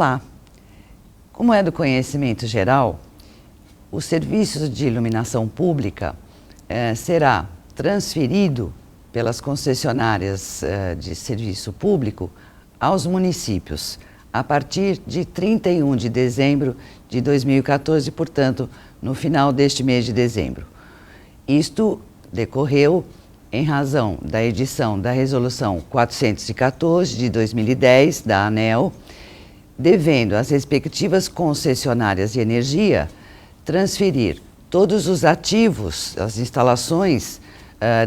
Olá! Como é do conhecimento geral, o serviço de iluminação pública será transferido pelas concessionárias de serviço público aos municípios a partir de 31 de dezembro de 2014, portanto, no final deste mês de dezembro. Isto decorreu em razão da edição da Resolução 414 de 2010 da ANEEL, devendo às respectivas concessionárias de energia transferir todos os ativos, as instalações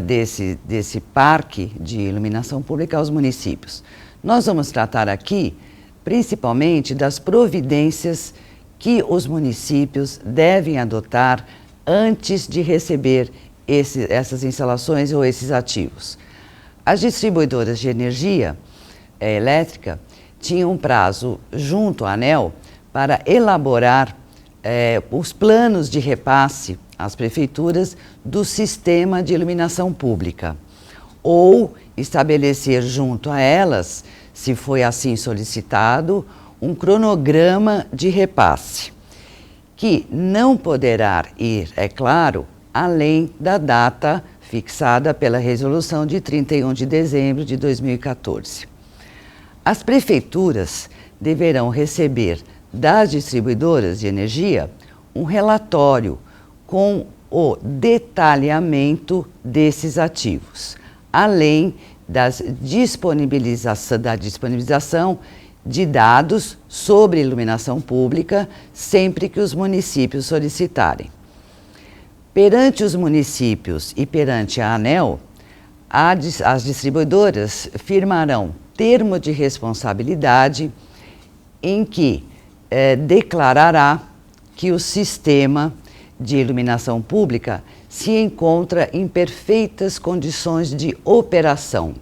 desse parque de iluminação pública aos municípios. Nós vamos tratar aqui principalmente das providências que os municípios devem adotar antes de receber essas instalações ou esses ativos. As distribuidoras de energia elétrica tinham um prazo junto à ANEEL para elaborar os planos de repasse às prefeituras do sistema de iluminação pública, ou estabelecer junto a elas, se foi assim solicitado, um cronograma de repasse, que não poderá ir, é claro, além da data fixada pela resolução de 31 de dezembro de 2014. As prefeituras deverão receber das distribuidoras de energia um relatório com o detalhamento desses ativos, além da disponibilização de dados sobre iluminação pública sempre que os municípios solicitarem. Perante os municípios e perante a ANEEL, as distribuidoras firmarão termo de responsabilidade em que declarará que o sistema de iluminação pública se encontra em perfeitas condições de operação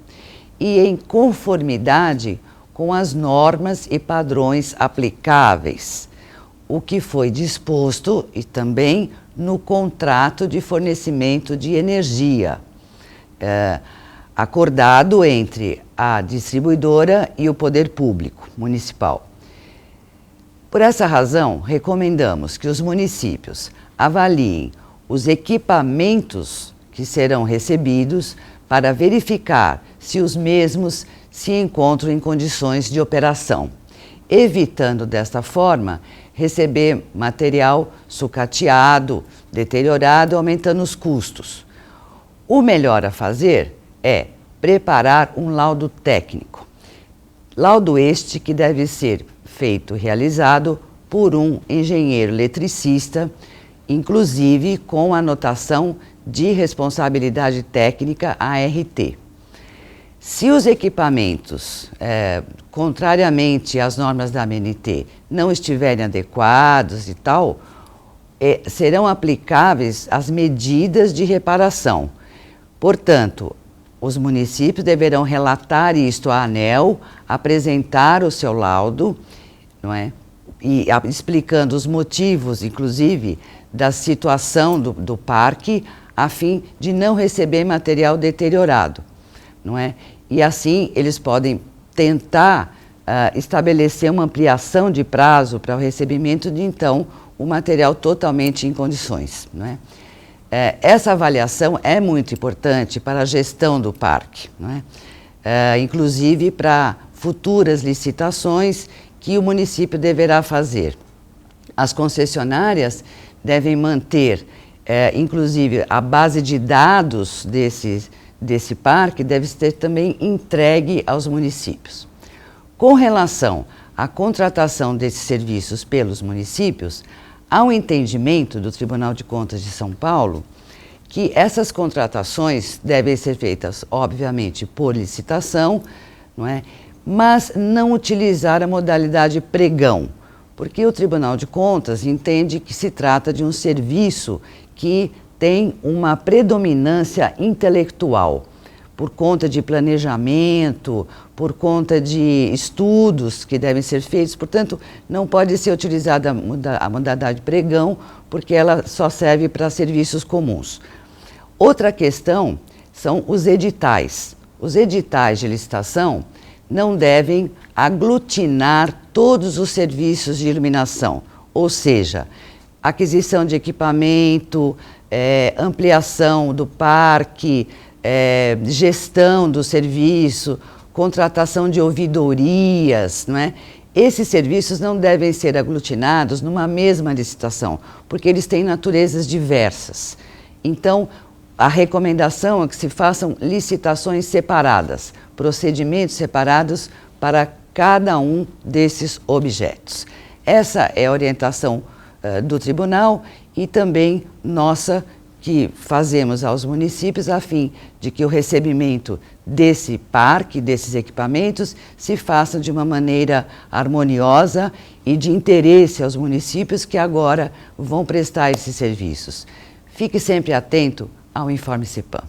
e em conformidade com as normas e padrões aplicáveis, o que foi disposto e também no contrato de fornecimento de energia, acordado entre a distribuidora e o poder público municipal. Por essa razão, recomendamos que os municípios avaliem os equipamentos que serão recebidos para verificar se os mesmos se encontram em condições de operação, evitando desta forma receber material sucateado, deteriorado, aumentando os custos. O melhor a fazer é preparar um laudo técnico. Laudo este que deve ser realizado por um engenheiro eletricista, inclusive com anotação de responsabilidade técnica ART. Se os equipamentos, contrariamente às normas da ANT, não estiverem adequados e tal, serão aplicáveis as medidas de reparação. Portanto, os municípios deverão relatar isto à ANEEL, apresentar o seu laudo, não é? E explicando os motivos, inclusive, da situação do parque, a fim de não receber material deteriorado, não é? E assim eles podem tentar estabelecer uma ampliação de prazo para o recebimento de, então, o material totalmente em condições, não é? Essa avaliação é muito importante para a gestão do parque, não é? Inclusive para futuras licitações que o município deverá fazer. As concessionárias devem manter, inclusive, a base de dados desse parque deve ser também entregue aos municípios. Com relação à contratação desses serviços pelos municípios, há um entendimento do Tribunal de Contas de São Paulo que essas contratações devem ser feitas, obviamente, por licitação, não é? Mas não utilizar a modalidade pregão, porque o Tribunal de Contas entende que se trata de um serviço que tem uma predominância intelectual, por conta de planejamento, por conta de estudos que devem ser feitos, portanto, não pode ser utilizada a modalidade pregão, porque ela só serve para serviços comuns. Outra questão são os editais. Os editais de licitação não devem aglutinar todos os serviços de iluminação, ou seja, aquisição de equipamento, ampliação do parque, gestão do serviço, contratação de ouvidorias, não é? Esses serviços não devem ser aglutinados numa mesma licitação, porque eles têm naturezas diversas. Então, a recomendação é que se façam licitações separadas, procedimentos separados para cada um desses objetos. Essa é a orientação do tribunal e também nossa, que fazemos aos municípios a fim de que o recebimento desse parque, desses equipamentos, se faça de uma maneira harmoniosa e de interesse aos municípios que agora vão prestar esses serviços. Fique sempre atento ao Informe CIPAM.